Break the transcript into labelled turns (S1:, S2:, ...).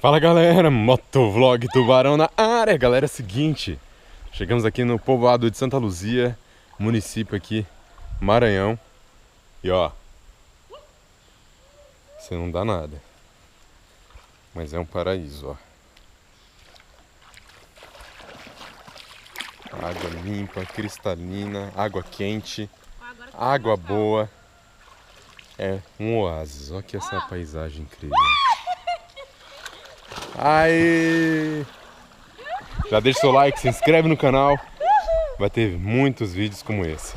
S1: Fala galera, Motovlog Tubarão na área. Galera, é o seguinte, chegamos aqui no povoado de Santa Luzia, município aqui, Maranhão. E ó, você não dá nada, mas é um paraíso, ó. Água limpa, cristalina, água quente, água boa. É um oásis, olha que essa paisagem incrível. Aí, já deixa o seu like, se inscreve no canal. Vai ter muitos vídeos como esse.